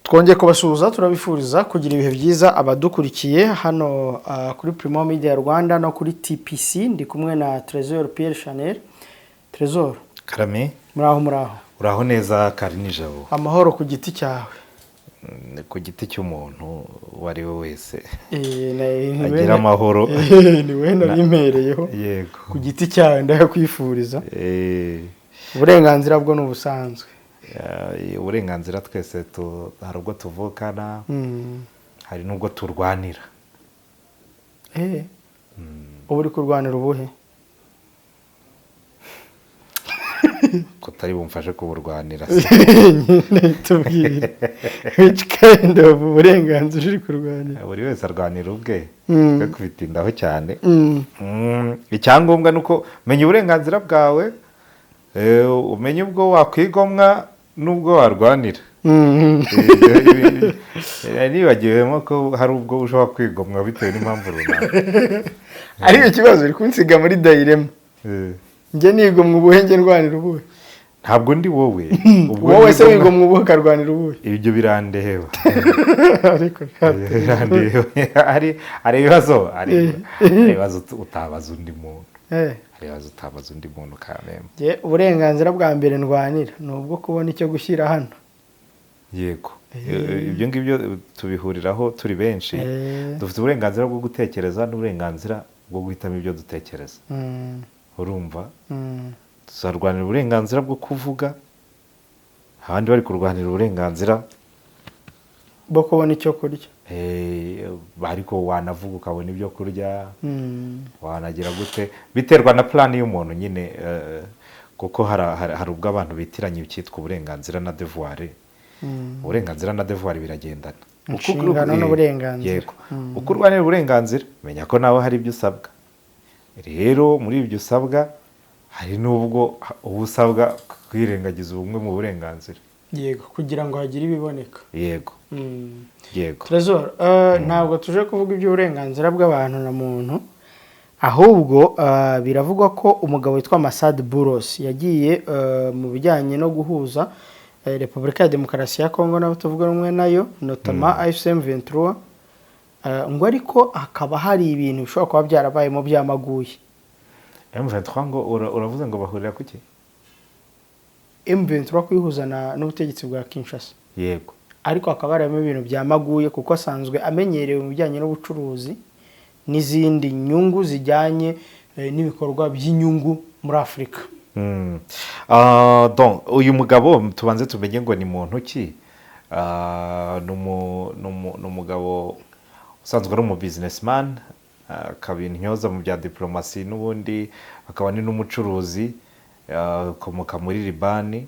twongeye kubasuhuza turabifuriza kugira ibihe byiza abadukurikiye hano kuri Primo Media Rwanda no kuri TPC. Ndi kumwe na Trésor Pierre Chanel. Trésor Karame, muraho uraho neza Karinijabo. Amahoro ku giti cyawe. Ku giti cy'umuntu wari we wese agira amahoro. Ni we narimpereyeho. Yego, ku giti cyawe ndayakwifuriza. Uburenganzira bwo n'ubusanzwe. Uburenganzira twese hari ubwo tuvukana, hari n'ubwo turwanira. Ubu uri kurwanira ubuhe? Kutari bumfashe kuburwanira. Tubwire. Which kind of uburenganzira uri kurwanira? Buri wese arwanira ubwe, twe kubitindaho cyane. Icyangombwa nuko menya uburenganzira bwawe, umenye ubwo wakwigomwa n'ubwo warwanira. Nibagiwemo ko hari ubwo ushobora kwigomwa bitewe n'impamvu runaka. Ariko ikibazo uri kunsiga muri dilemma. Njye nigomwa ubuhe njye ndwanira ubuhe? Ntabwo ndi wowe. Wowe se wigomwa ubuhe karwanira ubuhe? Ibyo birandeheba. Ariko birandeheba. Hari ibibazo utabaza undi muntu. Ibibazo utabaza undi muntu kameme. Uburenganzira bwa mbere ndwanira nubwo kubona icyo gushyira hano. Yego. Ibyo ngibyo tubihuriraho turi benshi. Dufite uburenganzira bwo gutekereza n'uburenganzira bwo guhitamo ibyo dutekereza. Urumva? Tuzarwanira uburenganzira bwo kuvuga, abandi bari kurwanira uburenganzira bwo kubona icyo kurya. Ariko wanavuga ukabona ibyo kurya, wanagira gute, biterwa na plan y'umuntu nyine, kuko hari ubwo abantu bitiranya icyitwa uburenganzira na devoir. Uburenganzira na devoir biragendana. Inshingano n'uburenganzira. Yego. Uko urwanira uburenganzira, menya ko nawe hari ibyo usabwa. Rero muri ibyo usabwa hari n'ubwo ubusabwa kwirengagiza ubumwe mu burenganzira. Yego, kugira ngo hagire ibiboneka. Yego. Yego. Trésor, ntabwo tuje kuvuga iby'uburenganzira bw'abantu na muntu, ahubwo biravugwa ko umugabo witwa Masad Boulos yagiye mu bijyanye no guhuza Repubulika ya Demokarasi ya Kongo n'abo tuvuga rumwe nayo, notamment AFC M23, ngo ariko hakaba hari ibintu bishobora kuba byarabayemo byamaguye. M23 ngo uravuze ngo bahurira kuki? M23 kwihuza n'ubutegetsi bwa Kinshasa. Yego. Ariko hakaba harimo ibintu byamaguye kuko asanzwe amenyerewe mu bijyanye n'ubucuruzi n'izindi nyungu zijyanye n'ibikorwa by'inyungu muri Afurika. Donc uyu mugabo tubanze tumenye ngo ni muntu ki? Numugabo usanzwe ari umu businessman, akaba intyoza mu bya diplomasi, n'ubundi akaba ni n'umucuruzi, ukomoka muri Libani,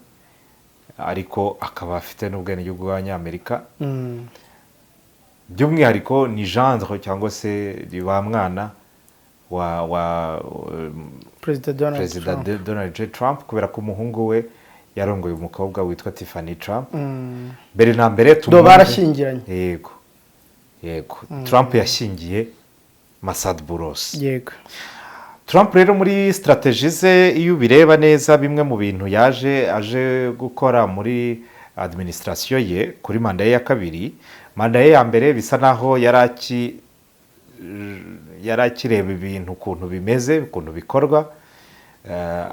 ariko akaba afite n'ubwenegihugu bw'Abanyamerika. By'umwihariko ni gendre cyangwa se wa mwana wa President Donald J. Trump, kubera ko umuhungu we yarongoye umukobwa witwa Tiffany Trump. Mbere na mbere barashyingiranye. Yego. Yego. Trump yashingiye Masad Boulos. Yego. Trump rero muri strategie ze iyo bireba neza, bimwe mu bintu aje gukora muri administration ye kuri manda ye ya kabiri, manda ye ya mbere bisa naho yarakireba ibintu ukuntu bimeze, ukuntu bikorwa,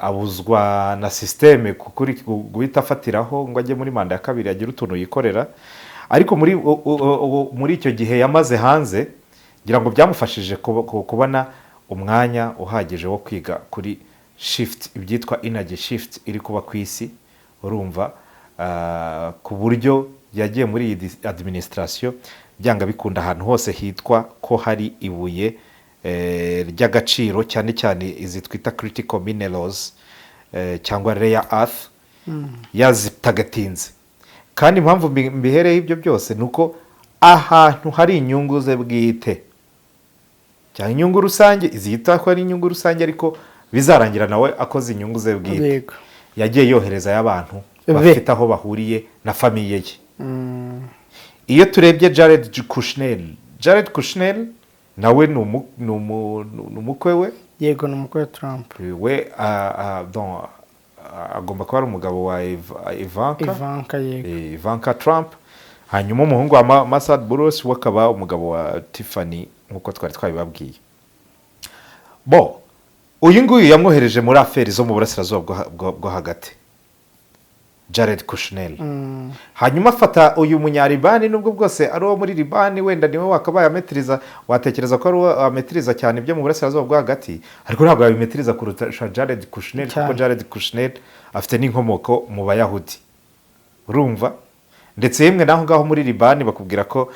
abuzwa na systeme guhita afatiraho ngo ajye muri manda ya kabiri agira utuntu yikorera. Ariko muri icyo gihe yamaze hanze, ngira ngo byamufashije kubona umwanya uhagije wo kwiga kuri shift, ibyitwa energy shift iri kuba ku isi. Urumva, ku buryo yagiye muri iyi administration byanga bikunda ahantu hose hitwa ko hari ibuye ry'agaciro, cyane cyane izi twita critical minerals cyangwa rare earth, yazitagatinze. Kandi impamvu mbihereye ibyo byose nuko ahantu hari inyungu ze bwite, cyane inyungu rusange, izita ko ari inyungu rusange ariko bizarangira nawe akoze inyungu ze bwite, yagiye yohereza y'abantu bafite aho bahuriye na famiye ye. Iyo turebye Jared Kushner nawe ni umukwe we. Yego, ni umukwe wa Trump. We agomba kuba ari umugabo wa Ivanka yego. Ivanka Trump, hanyuma umuhungu wa Masad Boulos we akaba umugabo wa Tiffany nk'uko twari twabibabwiye. Uyu nguyu yamwohereje muri aferi zo mu burasirazuba bwo hagati, Jared Kushner. Hanyuma afata uyu munyaribani, nubwo bwose ari uwo muri Libani, wenda niwe wakabaye ametiriza, watekereza ko ari uwo ametiriza cyane ibyo mu burasirazuba bwo hagati, ariko ntabwo yabimetiriza kurusha Jared Kushner, kuko Jared Kushner afite n'inkomoko mu Bayahudi, urumva. Ndetse yemwe naho ngaho muri Libani bakubwira ko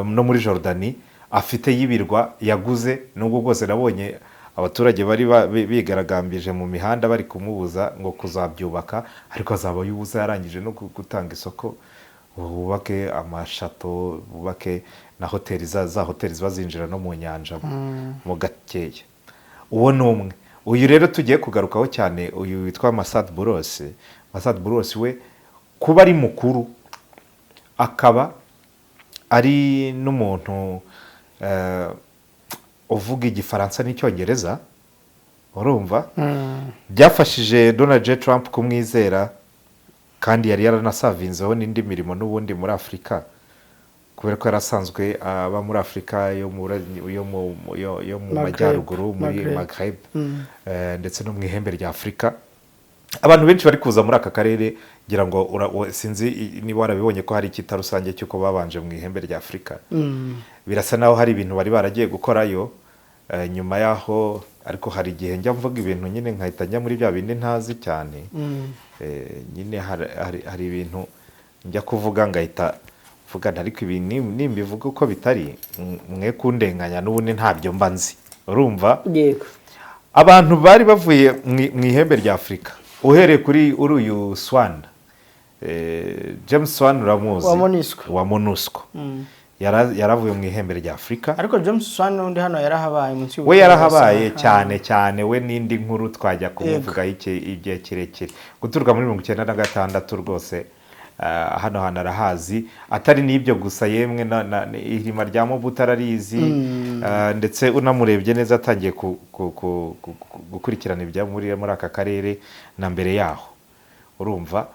no muri Jordani afite y'ibirwa yaguze, nubwo bwose nabonye abaturage bari bigaragambije mu mihanda bari kumubuza ngo kuzabyubaka, ariko azaba yubuza yarangije no gutanga isoko, bubake amashato, bubake na hoteli, za hoteli ziba zinjira no mu nyanja mu gakeya. Uwo ni umwe. Uyu rero tugiye kugarukaho cyane, uyu witwa Masad Boulos. Masad Boulos we kuba ari mukuru, akaba ari n'umuntu uvuga igifaransa n'icyongereza, urumva, byafashije Donald J. Trump kumwizera, kandi yari yaranasavinzeho n'indi mirimo n'ubundi muri Afurika, kubera ko yarasanzwe aba muri Afurika yo mu majyaruguru, muri Maghreb, ndetse no mu ihembe rya Afurika. Abantu benshi bari kuza muri aka karere, ngira ngo sinzi niba warabibonye ko hari icyita rusange cy'uko babanje mu ihembe rya Afurika. Birasa naho hari ibintu bari baragiye gukorayo nyuma yaho, ariko hari igihe njya mvuga ibintu nyine nkahita njya muri bya bindi ntazi cyane. Nyine hari ibintu njya kuvuga ngahita mvuga, ariko ibi nimbivuga uko bitari, mwe kundenganya, n'ubundi ntabyo mba nzi, urumva. Abantu bari bavuye mu ihembe rya Afurika, uhereye kuri uyu Swan, James Swan uramuzi, wa MONUSCO, yaravuye mu ihembe rya Afurika. Ariko James Swan undi hano yarahabaye munsi y'ubutaka, we yarahabaye cyane, we n'indi nkuru twajya kumuvuga igihe kirekire, guturuka muri 1996 rwose. Hano hantu arahazi, atari n'ibyo gusa, yemwe ihirima rya Mobutu ararizi, ndetse unamurebye neza atangiye gukurikirana ibya muri aka karere na mbere yaho, urumva.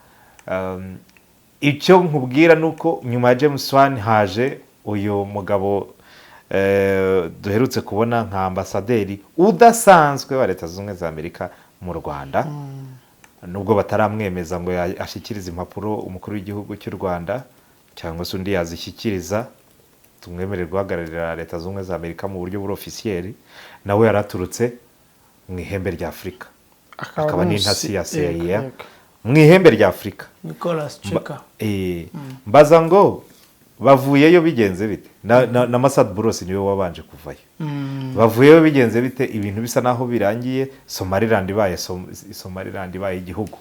Icyo nkubwira nuko nyuma ya James Swan haje uyu mugabo duherutse kubona nka ambasaderi udasanzwe wa Leta Zunze Ubumwe za Amerika mu Rwanda, nubwo bataramwemeza ngo ashyikirize impapuro umukuru w'igihugu cy'u Rwanda, cyangwa se undi yazishyikiriza tumwemerera guhagararira Leta Zunze Ubumwe za Amerika mu buryo officiel. Nawe yaraturutse mu ihembe rya Afurika, akaba n'intasi ya CIA mu ihembe rya Afurika, Nicholas Cheka. Mbaza ngo bavuyeyo bigenze bite? Na Masad Boulos niwe wabanje kuvayo. Bavuyeyo bigenze bite? Ibintu bisa naho birangiye, Somaliland ibaye igihugu.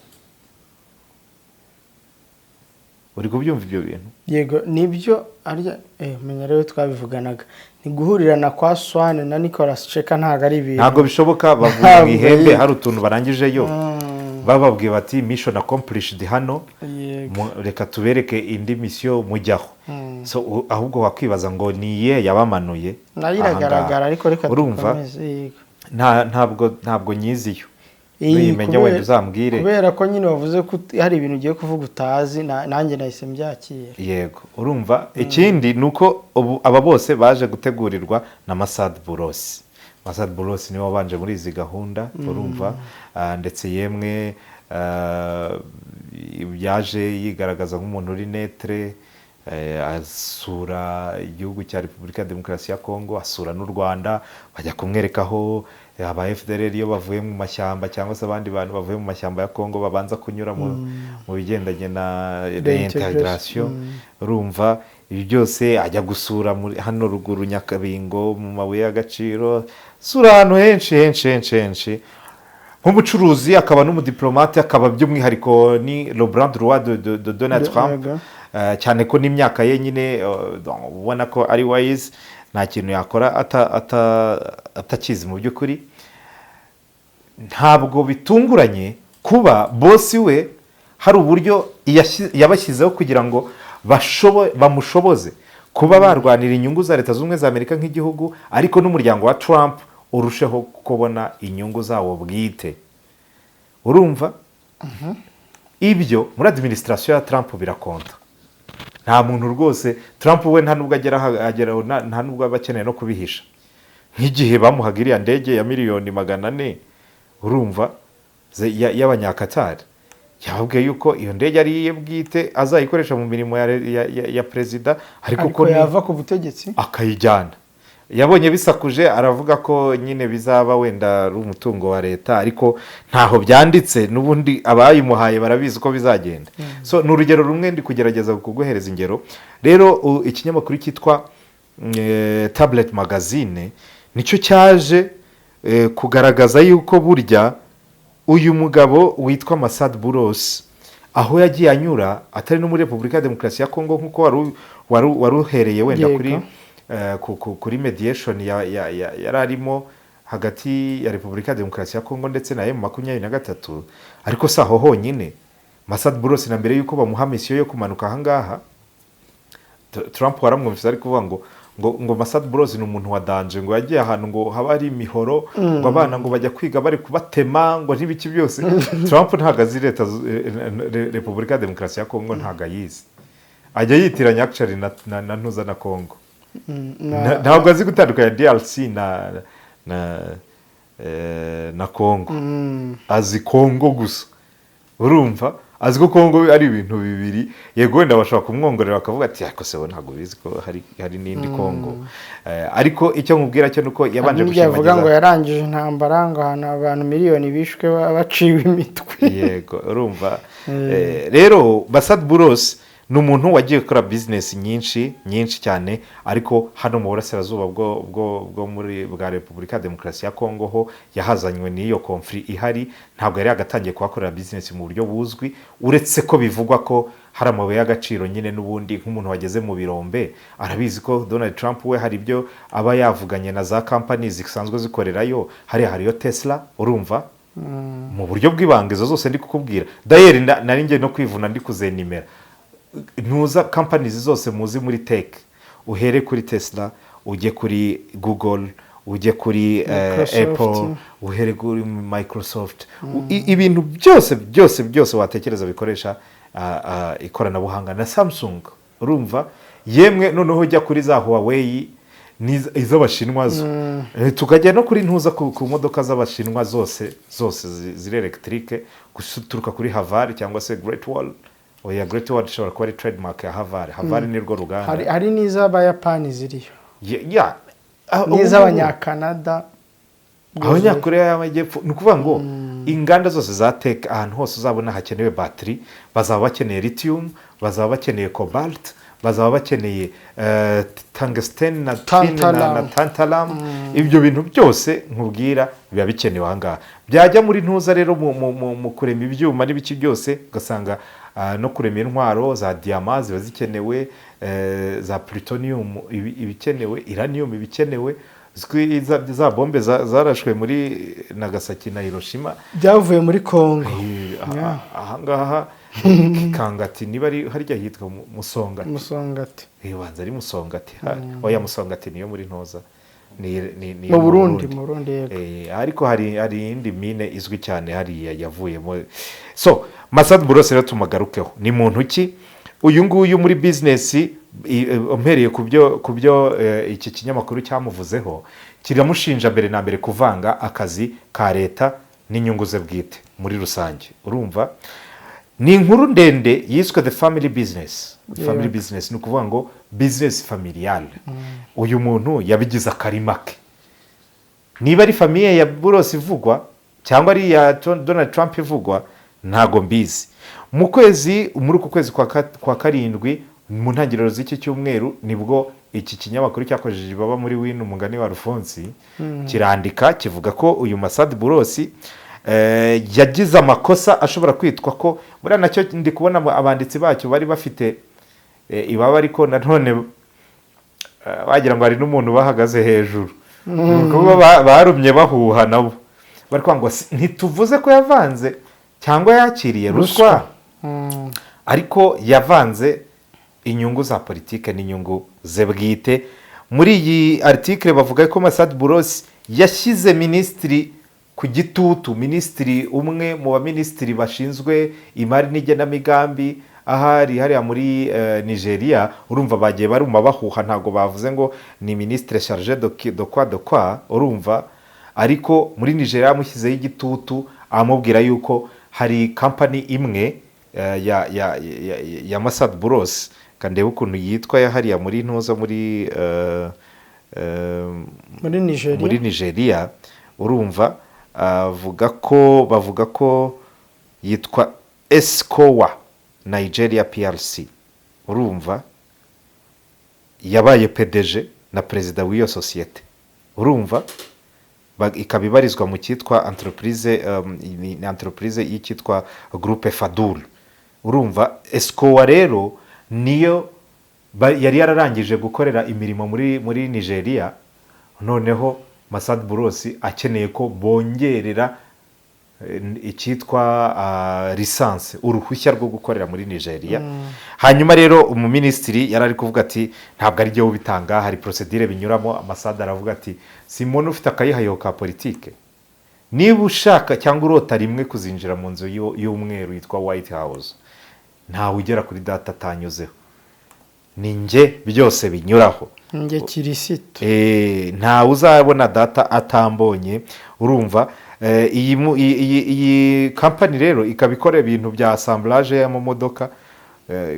Uri kubyumva ibyo bintu? Yego, nibyo arya menya rero twabivuganaga. Ni guhurirana kwa Swan na Nicholas Cheka ntago ari ibintu. Ntago bishoboka, bavuye mu ihembe, hari utuntu barangijeyo. Bababwiye bati mission accomplished hano, reka tubereke indi mission mujyaho. So ahubwo wakwibaza ngo niye yabamanuye, nayiragaragara, ariko reka tukomeze. Ntabwo nyiziyo, nuyimenya wenda uzambwire, kubera ko nyine wavuze ko hari ibintu ugiye kuvuga utazi, nanjye nahise mbyakira. Yego, urumva. Ikindi nuko aba bose baje gutegurirwa na Masad Boulos. Masad Boulos niwe wabanje muri izi gahunda, urumva. Ndetse yemwe yaje yigaragaza nk'umuntu uri netre, asura igihugu cya Repubulika ya Demokarasi ya Kongo, asura n'u Rwanda, bajya kumwerekaho aba FDLR iyo bavuye mu mashyamba, cyangwa se abandi bantu bavuye mu mashyamba ya Kongo babanza kunyura mu bigendanye na reintegration, urumva. Ibi byose ajya gusura hano ruguru Nyakabingo mu mabuye y'agaciro, sura ahantu henshi. Nk'umucuruzi akaba n'umudiplomate, akaba by'umwihariko ni le bras droit de Donald Trump, cyane ko n'imyaka ye nyine ubona ko ari wise, nta kintu yakora atakizi mu by'ukuri. Ntabwo bitunguranye kuba bosi we hari uburyo yabashyizeho kugira ngo bamushoboze kuba barwanira inyungu za Leta Zunze Ubumwe za Amerika nk'igihugu, ariko n'umuryango wa Trump urusheho kubona inyungu zawo bwite, urumva. Ibyo muri administration ya Trump birakonta, nta muntu rwose Trump we nta nubwo ageraho nta nubwo aba akeneye no kubihisha. Nk'igihe bamuhaga iriya ndege ya miliyoni 400 urumva y'abanyakatari, yababwiye yuko iyo ndege ari iye bwite azayikoresha mu mirimo ya perezida, ariko yava ku butegetsi akayijyana. Yabonye bisakuje aravuga ko nyine bizaba wenda ari umutungo wa leta, ariko ntaho byanditse, n'ubundi abayimuhaye barabizi ko bizagenda. So ni urugero rumwe ndi kugerageza kuguhereza ingero. Rero ikinyamakuru cyitwa Tablet Magazine nicyo cyaje kugaragaza yuko burya uyu mugabo witwa Masad Boulos aho yagiye anyura atari no muri Repubulika ya Demokarasi ya Kongo nk'uko wari uhereye wenda kuri mediation yari arimo hagati ya Repubulika ya Demokarasi ya Kongo ndetse na M23, ariko saho honyine. Masad Boulos na mbere yuko bamuha misiyo yo kumanuka ahangaha, Trump waramwumvise ari kuvuga ngo Masad Boulos ni umuntu wa danger, ngo yagiye ahantu ngo haba ari imihoro, ngo abana ngo bajya kwiga bari kubatema, ngo n'ibiki byose. Trump ntago azi leta Repubulika ya Demokarasi ya Kongo, ntago ayizi, ajya yitiranya actually na ntuza na Kongo. Ntabwo azi gutandukanya DRC na Kongo. Azi Kongo gusa, urumva, azi ko Kongo ari ibintu bibiri. Yego wenda bashobora kumwongorera bakavuga ati ariko se ntabwo bizi ko hari n'indi Kongo. Ariko icyo nkubwira cyo nuko yabanje gushimagiza, yavuga ngo yarangije intambara, ngo abantu miliyoni bishwe baciwe imitwe. Yego urumva. Rero Masad Boulos ni umuntu wagiye gukora business nyinshi cyane, ariko hano mu burasirazuba bwo muri bwa Repubulika ya Demokarasi ya Kongo ho yahazanywe n'iyo conflict ihari. Ntabwo yari agatangiye kuhakorera business mu buryo buzwi, uretse ko bivugwa ko hari amabuye y'agaciro nyine. N'ubundi nk'umuntu wageze mu birombe arabizi ko Donald Trump we hari ibyo aba yavuganye na za companies zisanzwe zikorerayo, hariyo Tesla, urumva, mu buryo bw'ibanga. Izo zose ndi kukubwira dayeri nari ngiye no kwivuna ndi kuzenimera. Ntuza companies zose muzi muri tech, uhere kuri Tesla, ujye kuri Google, ujye kuri Apple, uhere kuri Microsoft, ibintu byose watekereza bikoresha ikoranabuhanga, na Samsung, urumva, yemwe noneho ujya kuri za Huawei iz'abashinwa zo, tukajya no kuri ntuza ku modoka z'abashinwa zose ziri electrique, guturuka kuri Haval cyangwa se Great Wall. Oya, Great Wall ishobora kuba ari trademark ya Haval. Haval ni rwo ruganda. Hari n'iz'Abayapani ziriyo, n'iz'Abanyakanada, Abanyakoreya y'Amajyepfo. Ni ukuvuga ngo inganda zose za tech ahantu hose uzabona hakenewe battery, bazaba bakeneye lithium, bazaba bakeneye cobalt, bazaba bakeneye tungsten na tin na tantalum. Ibyo bintu byose nkubwira biba bikenewe ahangaha. Byajya muri ntuza rero mu kurema ibyuma n'ibiki byose, ugasanga no kurema intwaro za diamant ziba zikenewe, za plutonium ibikenewe, uranium ibikenewe, za bombe zarashwe muri Nagasaki na Hiroshima byavuye muri Kongo. Ahangaha Kangati niba ari harya hitwa Musongati. Banza ari Musongati. Oya, Musongati niyo muri ntoza mu Burundi. Ariko hari indi mine izwi cyane hariya yavuyemo. So Masad Boulos rero tumagarukeho, ni muntu ki uyu nguyu muri business? Umpereye ku byo iki kinyamakuru cyamuvuzeho, kiramushinja mbere na mbere kuvanga akazi ka leta n'inyungu ze bwite muri rusange, urumva. Ni inkuru ndende yiswe The Family Business. Family Business ni ukuvuga ngo business familiale. Uyu muntu yabigize akarima ke. Niba ari famiye ya Boulos ivugwa cyangwa ari ya Donald Trump ivugwa, ntago mbizi. Muri uku kwezi kwa karindwi, mu ntangiriro z'iki cyumweru, nibwo iki kinyamakuru cyakojeje ibaba muri Win umugani wa Rufonsi kirandika kivuga ko uyu Masad Boulos yagize amakosa ashobora kwitwa ko muri nacyo ndi kubona abanditsi bacyo bari bafite ibaba, ariko nanone bagira ngo hari n'umuntu bahagaze hejuru, kuko barumye bahuha nabo bari kwangwa. Ntituvuze ko yavanze cyangwa yakiriye ruswa, ariko yavanze inyungu za politike n'inyungu ze bwite. Muri iyi article bavuga ko Masad Boulos yashyize minisitiri ku gitutu, minisitiri umwe mu baminisitiri bashinzwe imari n'igenamigambi, ahari hariya muri Nigeria, urumva bagiye baruma bahuha, ntabwo bavuze ngo ni ministre charge de quoi, urumva, ariko muri Nigeria yamushyizeho igitutu amubwira yuko hari kampani imwe ya Masad Buros, kandeba ukuntu yitwa yahariya muri ntuza muri Nigeria, urumva, bavuga ko yitwa Escowa Nigeria PLC, urumva, yabaye PDG na perezida w'iyo sosiyete, urumva, ikaba ibarizwa mu cyitwa entreprise y'icyitwa Groupe Fadul, urumva. Escowa rero niyo yari yararangije gukorera imirimo muri Nigeria, noneho Masad Buros akeneye ko bongerera icyitwa lisansi, uruhushya rwo gukorera muri Nigeria. Hanyuma rero umuminisitiri yari ari kuvuga ati ntabwo ari byo bitanga, hari procedure binyuramo. Masad aravuga ati simone ufite akayihayeho ka politike, niba ushaka cyangwa urota rimwe kuzinjira mu nzu y'umweru yitwa White House, ntawe ugera kuri data atanyuzeho, ni njye byose binyuraho, njye kirisito, ntawe uzabona data atambonye, urumva. Iyi kampani rero ikaba ikora ibintu bya assemblage y'amamodoka,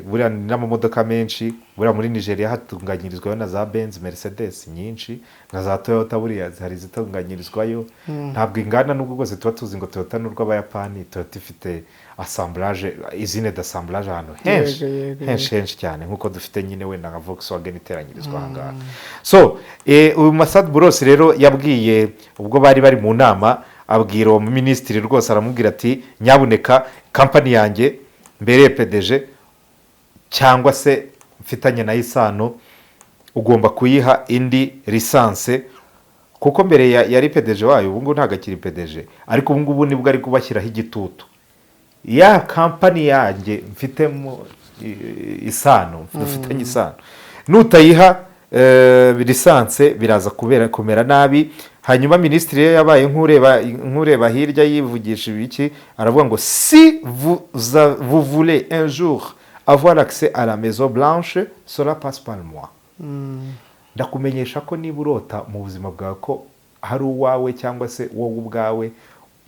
buriya n'amamodoka menshi, buriya muri Nigeria hatunganyirizwayo na za Benz, Mercedes nyinshi, nka za Toyota buriya hari zitunganyirizwayo. Ntabwo ingana n'ubwo bwose tuba tuzi ngo Toyota n'urw'abayapani, Toyota ifite assemblage, izine d'assemblage ahantu henshi cyane, nk'uko dufite nyine wenda nka Volkswagen iteranyirizwa aha ngaha. So uyu Masad Buros rero yabwiye, ubwo bari mu nama, abwira uwo minisitiri rwose, aramubwira ati nyabuneka kampani yanjye mbereye PDG cyangwa se mfitanye nayo isano, ugomba kuyiha indi lisanse, kuko mbere yari PDG wayo, ubu ngubu ntabwo akiri PDG, ariko ubu ngubu nibwo ari kubashyiraho igitutu. Ya kampani yanjye mfitemo isano, dufitanye isano, nutayiha lisanse biraza kumera nabi. Hanyuma minisitiri yabaye nk'ureba hirya yivugisha ibiki, aravuga ngo si vous voulez un jour avoir accès à la Maison Blanche, cela passe par moi. Ndakumenyesha ko niba urota mu buzima bwawe ko hari uwawe cyangwa se wowe ubwawe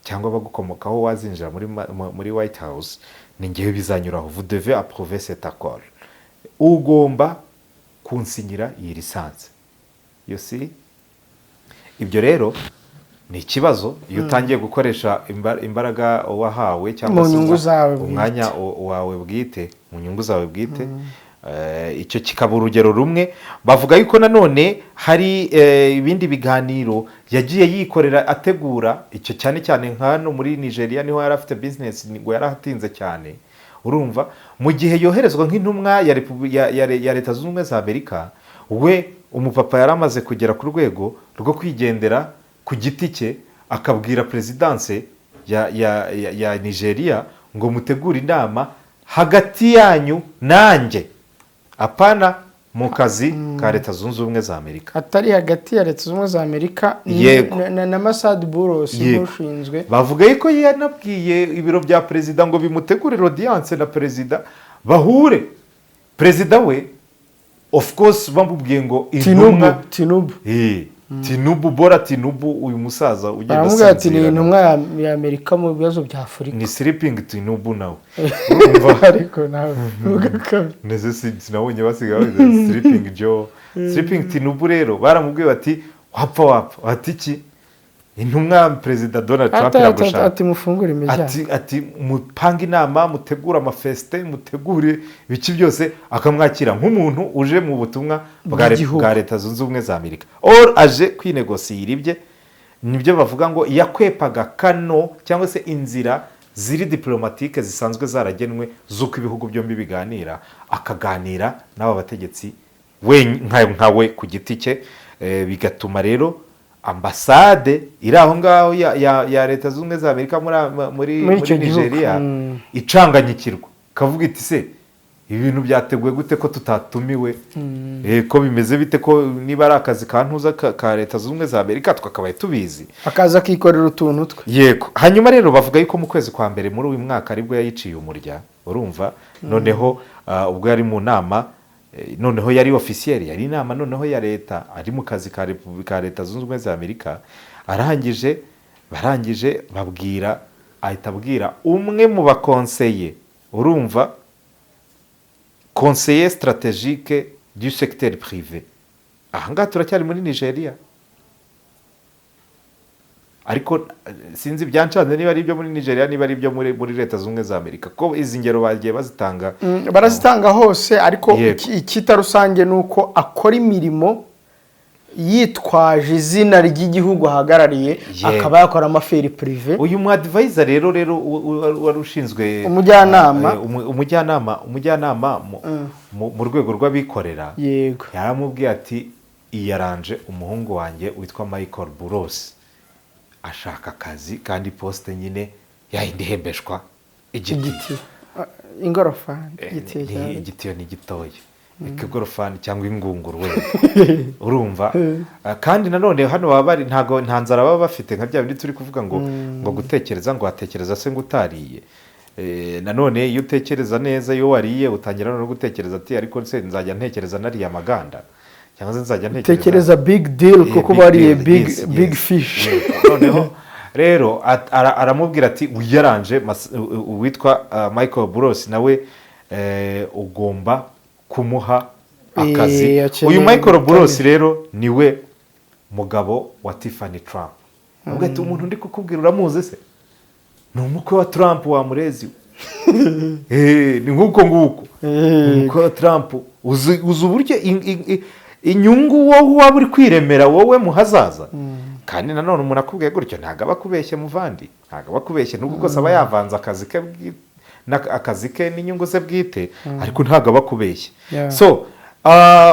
cyangwa bagukomokaho wazinjira muri White House, ni ngewe bizanyuraho. Vous devez approuver cet accord, ugomba kunsinyira iyi lisansi. You see, ibyo rero ni ikibazo iyo utangiye gukoresha imbaraga wahawe cyangwa se umwanya wawe bwite mu nyungu zawe bwite. Icyo kikaba urugero rumwe. Bavuga yuko nanone hari ibindi biganiro yagiye yikorera ategura, icyo cyane cyane nk'ano muri Nigeria niho yari afite business, ngo yarahatinze cyane, urumva. Mu gihe yoherezwa nk'intumwa ya Leta Zunze Ubumwe za Amerika, we umupapa yari amaze kugera ku rwego rwo kwigendera ku giti cye, akabwira perezidanse ya Nigeria ngo mutegure inama hagati yanyu nanjye, apana mu kazi ka Leta Zunze Ubumwe za Amerika, atari hagati ya Leta Zunze Ubumwe za Amerika na Masad Buros ushinzwe. Bavuga yuko yanabwiye ibiro bya perezida ngo bimutegurire audience na perezida, bahure perezida we. Of course bamubwiye ngo intumwa Tinubu bora Tinubu, uyu musaza ugenda asanzira, ati ni intumwa ya Amerika mu bibazo bya Afurika, ni sleeping Tinubu nawe. Ariko nawe ugakabye neze sinabonye basigaye sleeping Joe, sleeping Tinubu. Rero baramubwiye bati wapfa ati iki, intumwa perezida Donald Trump yagushaka, ati mufungure imiryango, ati mupanga inama, mutegura amafeste, mutegure ibiki byose, akamwakira nk'umuntu uje mu butumwa bwa Leta Zunze Ubumwe za Amerika, or aje kwinegosiyira ibye. Nibyo bavuga ngo yakwepaga kano cyangwa se inzira ziri diplomatike zisanzwe zaragenwe z'uko ibihugu byombi biganira, akaganira n'aba bategetsi nkawe ku giti cye, bigatuma rero ambasade iri aho ngaho ya Leta Zunze Ubumwe za Amerika muri Nigeria icanganyikirwa, kavuga iti se ibintu byateguwe gute ko tutatumiwe, ko bimeze bite, ko niba ari akazi kantuza ka Leta Zunze Ubumwe za Amerika twakabaye tubizi, akaza kikorera utuntu twe. Yego. Hanyuma rero bavuga yuko mu kwezi kwa mbere muri uyu mwaka aribwo yayiciye umurya, urumva noneho ubwo yari mu nama noneho yari ofisiyeri yari inama noneho ya leta ari mu kazi ka leta zunze ubumwe za Amerika barangije ahita abwira umwe mu bakonseye urumva conseiller stratégique du secteur privé ahangaha turacyari muri Nigeria ariko sinzi byancanze niba ari ibyo muri Nigeria niba ari ibyo muri leta zunze za Amerika ko izi ngero bagiye barazitanga hose ariko icyita rusange ni uko akora imirimo yitwaje izina ry'igihugu ahagarariye akaba yakora amaferi prive. Uyu mu advisor rero wari ushinzwe umujyanama mu rwego rw'abikorera yaramubwiye ati iyaranje umuhungu wanjye witwa Michael Burrows ashaka akazi kandi poste nyine yahindi ihembeshwa igiti ingorofani igitiyo ni gitoya ikigorofani cyangwa ingunguru we urumva kandi nanone hano baba bari nta nzara baba bafite nka bya bindi turi kuvuga ngo gutekereza ngo watekereza se ngo utariye nanone iyo utekereza neza iyo wariye utangira no gutekereza ati ariko se nzajya ntekereza nariye amaganda cyangwa se nzajya ntekereza big deal kuko bariye big fish noneho rero aramubwira ati uyaranje witwa Michael Burrows nawe ugomba kumuha akazi. Uyu Michael Burrows rero niwe mugabo wa Tiffany Trump. Ubwo ati umuntu ndi kukubwira uramuzi se ni umukwe wa Trump wa murezi ni nguko umukwe wa Trump uzi uburyo inyungu wowe waba uri kwiremera wowe muhazaza kandi nanone umuntu akubwiye gutyo ntabwo aba akubeshye muvandi ntabwo aba akubeshye nubwo rwose aba yavanze akazi ke n'inyungu ze bwite ariko ntabwo aba akubeshye. So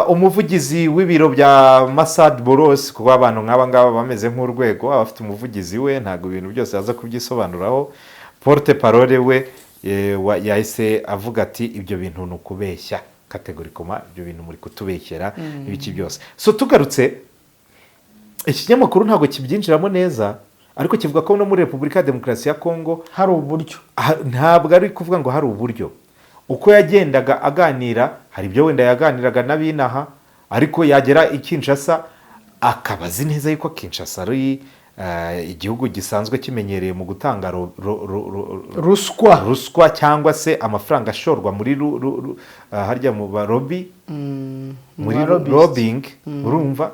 umuvugizi w'ibiro bya Masad Burrows kuba abantu nk'aba ngaba bameze nk'urwego abafite umuvugizi we ntabwo ibintu byose yaza kubyisobanuraho porte parole we yahise avuga ati ibyo bintu ni ukubeshya kategorikoma ibyo bintu muri kutubeshyera ibiki byose. So tugarutse ikinyamakuru ntabwo kibyinjiramo neza ariko kivuga ko no muri Repubulika ya Demokarasi ya Kongo hari uburyo ntabwo ari kuvuga ngo hari uburyo uko yagendaga aganira hari ibyo wenda yaganiraga n'abinaha ariko yagera i Kinshasa akabazi neza yuko Kinshasa ari igihugu gisanzwe kimenyereye mu gutanga ruswa cyangwa se amafaranga ashorwa muri harya mu barobi muri lobbying urumva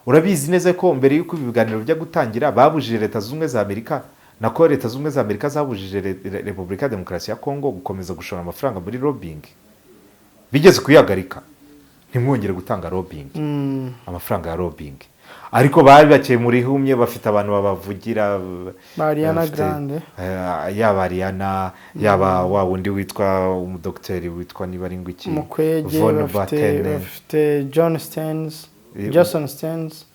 urabizi neza ko mbere y'uko ibiganiro bijya gutangira babujije leta zunze za Amerika nako leta zunze za Amerika zabujije Repubulika ya Demokarasi ya Kongo gukomeza gushora amafaranga muri lobbying bigeze kuyagarika ntimwongere gutanga lobbying amafaranga ya lobbying ariko bari bakeye muri humye bafite abantu babavugira Mariana Grande yaba Ariana yaba wa wundi witwa umudokiteri witwa niba ari ngwiki Mukwege bafite Jason Stearns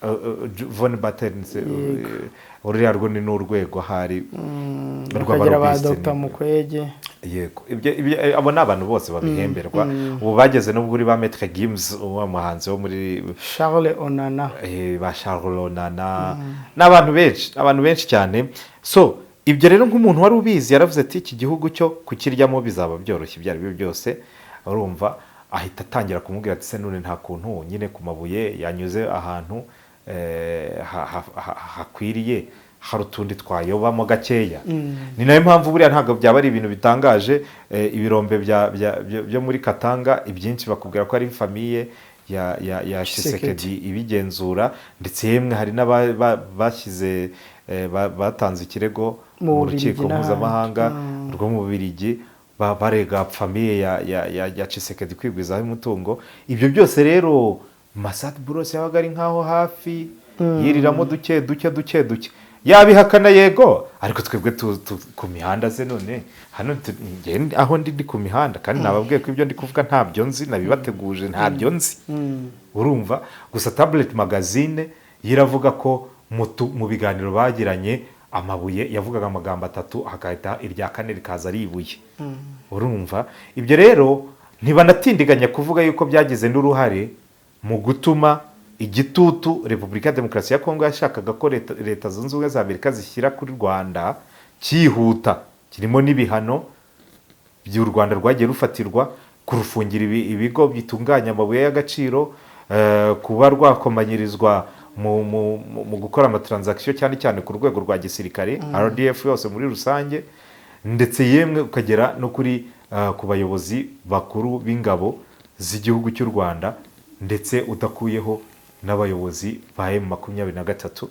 Von Battens uriya rwo ni n'urwego hari rw'abagira ba Dr. Mukwege yego abo ni abantu bose babihemberwa ubu bageze no kuri ba Maître Gims uwo muhanzi wo muri Charles Onana ba Charles Onana n'abantu benshi cyane. So ibyo rero nk'umuntu wari ubizi yaravuze ati iki gihugu cyo kukiryamo bizaba byoroshye ibyo ari byo byose urumva ahita atangira kumubwira ati se none nta kuntu nyine ku mabuye yanyuze ahantu hakwiriye hari utundi twayobamo gakeya ni nayo mpamvu buriya ntabwo byaba ari ibintu bitangaje ibirombe byo muri Katanga ibyinshi bakubwira ko ari famiye ya Tshisekedi ibigenzura ndetse yemwe hari n'abashyize batanze ikirego mu rukiko mpuzamahanga rwo mu Bubiligi barega famiye ya Tshisekedi kwigwizaho umutungo. Ibyo byose rero Masad Burrows yabaga ari nkaho hafi yiriramo duke yabihakana yego ariko twebwe ku mihanda ze none hano aho ndi ku mihanda kandi nababwiye ko ibyo ndi kuvuga ntabyo nzi nabibateguje ntabyo nzi urumva gusa Tablet Magazine yiravuga ko mu biganiro bagiranye amabuye yavugaga amagambo 3 hakahita irya kane rikaza ari ibuye urumva. Ibyo rero ntibanatindiganya kuvuga yuko byagize n'uruhare mu gutuma igitutu Repubulika ya Demokarasi ya Kongo yashakaga ko leta zunze ubumwe za Amerika zishyira kuri Rwanda cyihuta kirimo n'ibihano by'u Rwanda rwagiye rufatirwa, kurufungira ibigo bitunganya amabuye y'agaciro, kuba rwakomanyirizwa mu gukora amatransaction cyane cyane ku rwego rwa gisirikare, RDF yose muri rusange, ndetse yemwe ukagera no kuri ku bayobozi bakuru b'ingabo z'igihugu cy'u Rwanda, ndetse udakuyeho n'abayobozi ba M23.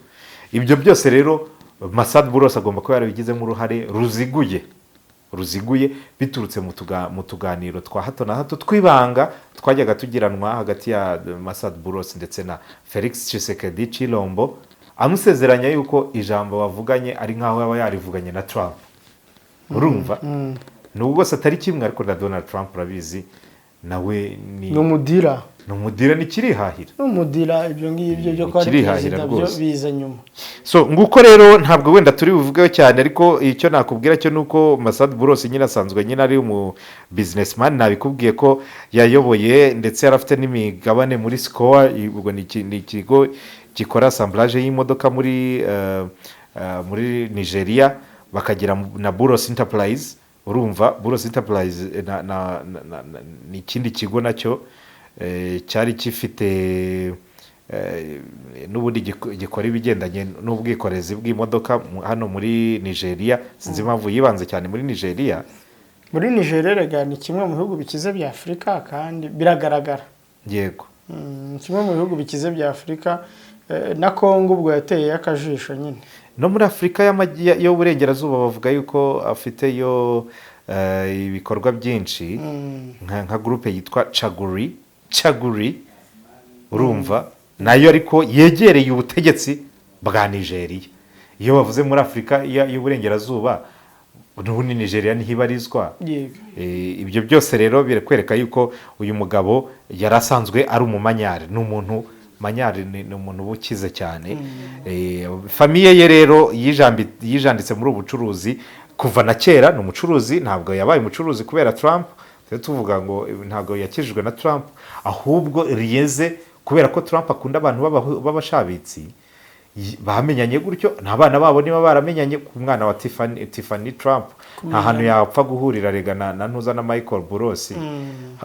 Ibyo byose rero Masad Buros agomba kuba yarabigizemo uruhare ruziguye biturutse mu tuganiro twa hato na hato twibanga twajyaga tugiranwa hagati ya Masad Buros ndetse na Felix Tshisekedi Chilombo, amusezeranya yuko ijambo bavuganye ari nkaho yaba yarivuganye na Trump. Urumva nubwo bose atari kimwe, ariko na Donald Trump urabizi nawe ni umudira nikirihahira, umudira ibyo ngibyo byo kwa perezida byo biza nyuma. So nguko rero ntabwo wenda turi buvugeho cyane, ariko icyo nakubwira cyo nuko Masad Buros nyine asanzwe nyine ari mu businessman. Nabikubwiye ko yayoboye ndetse yarafite n'imigabane muri Sikoa, ubwo ni ikigo gikora assemblage y'imodoka muri Nigeria, bakagira na Buros Enterprise. Urumva Buros Enterprise ni ikindi kigo nacyo cyari gifite n'ubundi gikora ibigendanye n'ubwikorezi bw'imodoka hano muri Nigeria. Sinzi impamvu yibanze cyane muri Nigeria. Muri Nigeria rega ni kimwe mu bihugu bikize bya Afurika, kandi biragaragara. Yego, kimwe mu bihugu bikize bya Afurika, na Kongo ubwo yateye akajisho nyine. No muri Afurika y'uburengerazuba bavuga yuko afiteyo ibikorwa byinshi, nka groupe yitwa Chaguri, urumva nayo ariko yegereye ubutegetsi bwa Nigeria. Iyo bavuze muri Afurika y'uburengerazuba, n'ubundi Nigeria niho ibarizwa. Ibyo byose rero birakwereka yuko uyu mugabo yari asanzwe ari umumanyari, ni umuntu ubukize cyane. Famiye ye rero yijanditse muri ubucuruzi kuva na kera. Ni umucuruzi, ntabwo yabaye umucuruzi kubera Trump. Tuvuga ngo ntabwo yakijijwe na Trump, ahubwo riyeze kubera ko Trump akunda abantu b'abashabitsi. Bamenyanye gutyo, n'abana babo niba baramenyanye. Ku mwana wa Tiffany Trump nta hantu yapfa guhurira rega na ntuza na Michael Buros.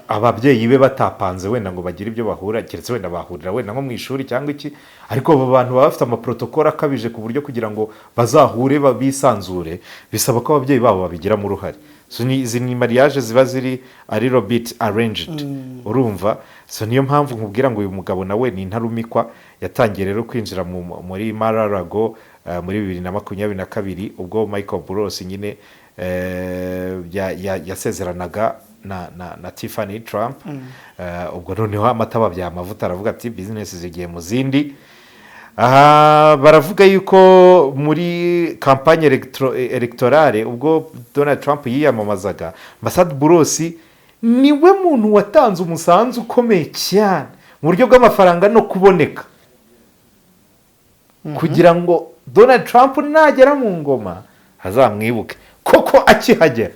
Ababyeyi be batapanze wenda ngo bagire ibyo bahura, keretse wenda bahurira wenda nko mu ishuri cyangwa iki, ariko abo bantu baba bafite amaprotokoli akabije ku buryo kugira ngo bazahure bisanzure, bisaba ko ababyeyi babo babigiramo uruhare. So izi ni mariage ziba ziri a little bit arranged. Urumva, so niyo mpamvu nkubwira ngo uyu mugabo nawe ni intarumikwa. Yatangiye rero kwinjira muri Mar-a-Lago muri 2022, ubwo Michael Buros nyine yasezeranaga na Tiffany Trump. Ubwo noneho amataba bya amavuta aravuga ati business zigiye mu zindi. Baravuga yuko muri kampanye electorale ubwo Donald Trump yiyamamazaga, Masad Buros niwe muntu watanze umusanzu ukomeye cyane mu buryo bw'amafaranga no kuboneka, kugira ngo Donald Trump nagera mu ngoma hazamwibuke koko akihagera.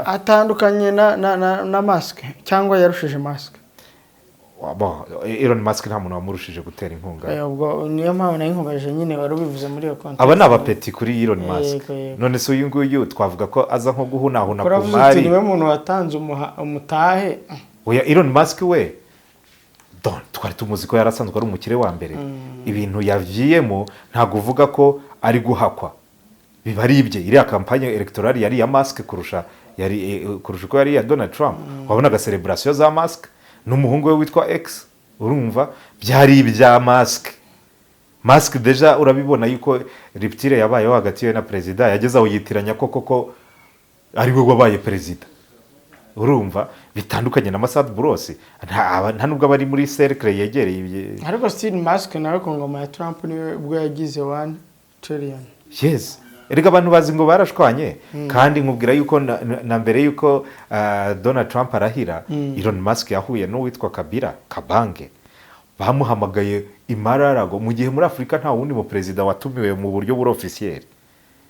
Atandukanye na Musk, cyangwa yarushije Musk. Elon Musk nta muntu wamurushije gutera inkunga. Ubwo niyo mpamvu nayo nkubaje nyine wari ubivuze muri iyo context. Aba ni abapeti kuri Elon Musk. None se uyu nguyu twavuga ko aza nko guhunahuna ku mari. Niwe muntu watanze umutahe. Oya, Elon Musk we twari tumuzi ko yarasanzwe ari umukire wa mbere. Ibintu yaviyemo ntago uvuga ko ari guhakwa, biba ari ibye. Iriya kampanye electorale yari ya Musk kurusha ko yari ya Donald Trump. Wabonaga celebration za Musk n'umuhungu we witwa X. Urumva byari ibya Musk deja urabibona yuko riptire yabayeho hagati ye na perezida, yageze aho yitiranya koko ari we wabaye perezida. Urumva bitandukanye na Masad Buros, nta nubwo bari muri cercle yegereye. Ariko still Musk nawe ku ngoma ya Trump niwe ubwo yagize 1 trillion. Yes, erega abantu bazi ngo barashwanye. Kandi nkubwira yuko na mbere yuko Donald Trump arahira, Elon Musk yahuye n'uwitwa Kabange, bamuhamagaye i Mar-a-Lago mu gihe muri Afurika nta wundi mu perezida watumiwe mu buryo buri officiel.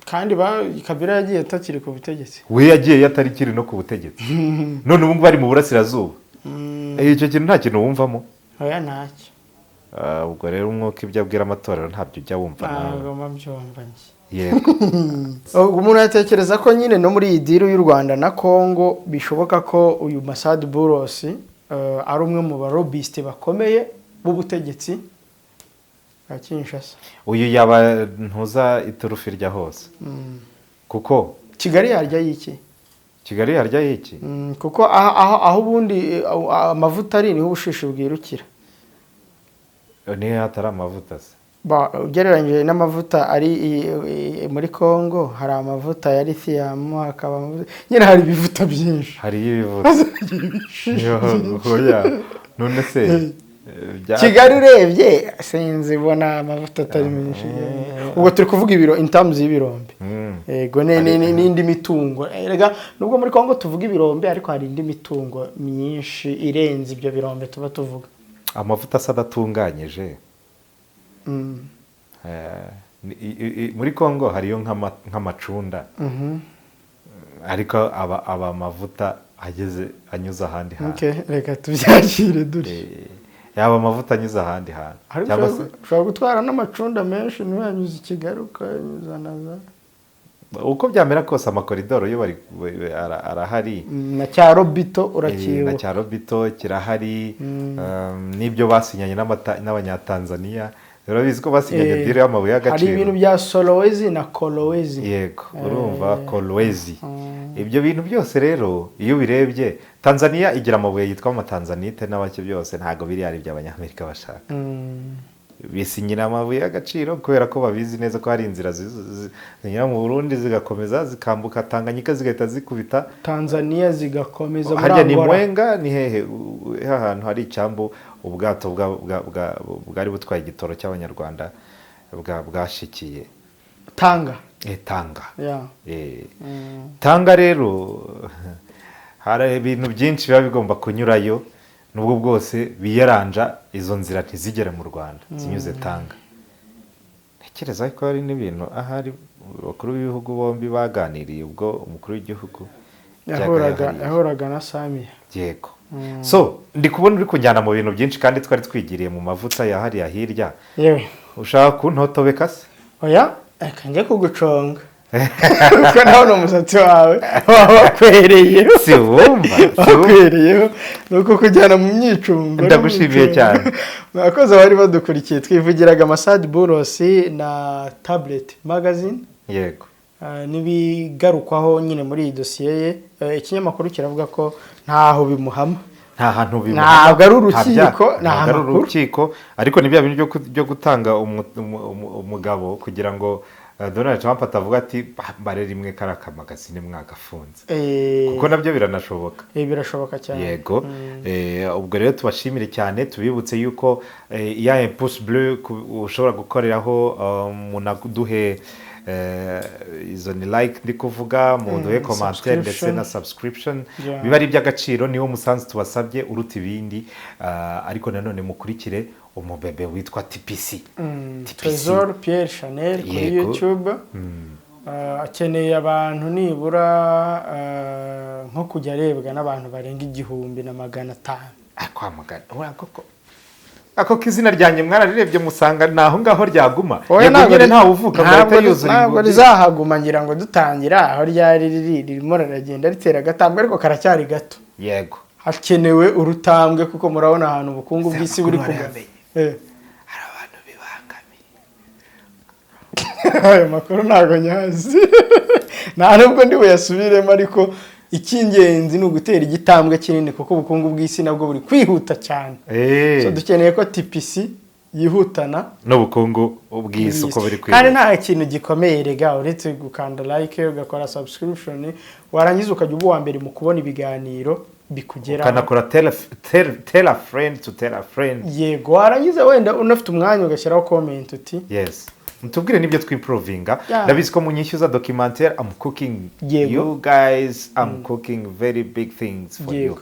Kandi Kabila yagiye atakiri ku butegetsi. We yagiye yatari kiri no ku butegetsi. None ubu bari mu burasirazuba. Icyo kintu nta kintu wumvamo. Oya ntacyo. Ubwo rero umwuka ibyo abwira amatorero ntabyo ujya wumva nawe. Ntabwo mbyumva nje. yego umuntu yatekereza ko nyine no muri iyi diru y'u Rwanda na Congo bishoboka ko uyu Masad Boulos ari umwe mu barobiste bakomeye b'ubutegetsi bwa Kinshasa. uyu yaba ntuza iturufi rya hose kuko Kigali yarya y'iki? Kigali yarya y'iki? Kuko aho ubundi amavuta ari niho ubushishi bwirukira. Niyo hatari amavuta se. Ugereranyije n'amavuta ari muri Congo hari amavuta ya lithium, hakaba nyine hari ibivuta byinshi. Hari ibivuta. Oya. None se Kigali urebye sinzi bona amavuta atari menshi. Ubwo turi kuvuga ibiro in terms y'ibirombe. Yego n'indi mitungo. Erega nubwo muri Congo tuvuga ibirombe ariko hari indi mitungo myinshi irenze ibyo birombe tuba tuvuga. Amavuta adatunganyije. Muri Congo hariyo nk'amacunda. Ariko aba amavuta ageze anyuza ahandi hantu. Okay, reka tubyakire duri. Yaba amavuta anyuze ahandi hantu. Cyangwa se ushobora gutwara n'amacunda menshi niwanyuze i Kigali ukanyuza naza. Uko byamera kose amakoridoro yo bari arahari. Na cya Robito urakibuka. Na cya Robito kirahari. N'ibyo basinyanye n'abanyatanzania. Urabizi ko basinyanye dire y'amabuye y'agaciro. Hari ibintu bya Solowezi na Kolwezi. Yego, urumva Kolwezi. Ibyo bintu byose rero iyo birebye Tanzania igira amabuye yitwa amatanzanite n'abake byose ntago biri ari by'abanyamerika bashaka. Bisinyira amabuye y'agaciro kubera ko babizi neza ko hari inzira zinyura mu Burundi zigakomeza zikambuka Tanganyika zigahita zikubita Tanzania zigakomeza muri Angola. Harya ni Mwenga ni hehe ahantu hari icyambu ubwato bwari butwaye igitoro cy'abanyarwanda bwashikiye Tanga. Tanga. Yeah. Tanga rero hari ibintu byinshi biba bigomba kunyurayo nubwo bwose biyaranja izo nzira ntizigere mu Rwanda zinyuze Tanga. Ntekereza ko hari n'ibintu ahari bakuru b'ibihugu bombi baganiriye ubwo umukuru w'igihugu yahoraga na Samia. Yego. So ndi kubona uri kujyana mu bintu byinshi kandi twari twigiriye mu mavuta ya hariya hirya. Yewe Ushaka kuntotobeka se? Oya, reka njye kuguconga. Kuko naho no musatsi wawe wakwereye. Si wumva. Wakwereye. Nuko kujyana mu myicungo. Ndagushimiye cyane. Mwakoze bari badukurikiye twivugiraga Masad Boulos na Tablet Magazine. Yego. Nibigarukwaho nyine muri iyi dosiye ye. Ikinyamakuru kiravuga ko ntaho bimuhama. Nta hantu bimuhama. Ntabwo ari urukiko, nta urukiko, ariko ni bya bintu byo gutanga umugabo kugira ngo Donald Trump atavuga ati bare rimwe karaka magazine mwagafunze. Kuko nabyo biranashoboka. Birashoboka cyane. Yego. Ubwo rero tubashimire cyane tubibutse yuko ya pouce bleu ushobora gukoreraho munaduhe izo ni like ndi kuvuga muduhe commentaire ndetse na subscription biba ari by'agaciro niwo musanzu tubasabye uruta ibindi ariko nanone mukurikire umubebe witwa TPC Trésor Pierre Chanel kuri YouTube akeneye abantu nibura nko kujya arebwa n'abantu barenga 1,500 akwamagana ako kizina ryanjye mwararebye musanga naho ngaho ryaguma nyine ntawe uvuka ngo yuzura ntabwo rizahaguma ngira ngo dutangira aho ryari ririmo raragenda ritera agatambwe ariko karacyari gato. Yego hakenewe urutambwe kuko murabona ahantu ubukungu bw'isi buri kugana. Hari abantu bibangamiye ayo makuru ntago nyazi nta nubwo ndi buyasubiremo ariko icy'ingenzi ni ugutera igitambwe kinini kuko ubukungu bw'isi nabwo buri kwihuta cyane. So dukeneye ko TPC yihutana n'ubukungu bw'isi uko buri kwihuta. Kandi nta kintu gikomeye rega uretse gukanda like ugakora subscription warangiza ukajya ubu wa mbere mu kubona ibiganiro bikugera. Kanakora tell a friend to tell a friend. Yego warangiza wenda unafite umwanya ugashyiraho comment uti yes. Mutubwire nibyo twimprovinga. Ndabizi ko munyishyuza documentaire I'm cooking you guys I'm cooking very big things for you.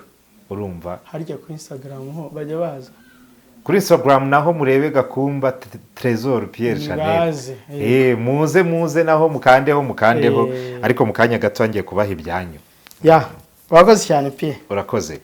Urumva? Harya ku Instagram ho bajya baza. Kuri Instagram naho murebe Gakumba Trésor Pierre Chanel. Muze naho mukandeho ariko mukanya gato ngiye kubaha ibyanyu. Wakoze cyane Pierre. Urakoze.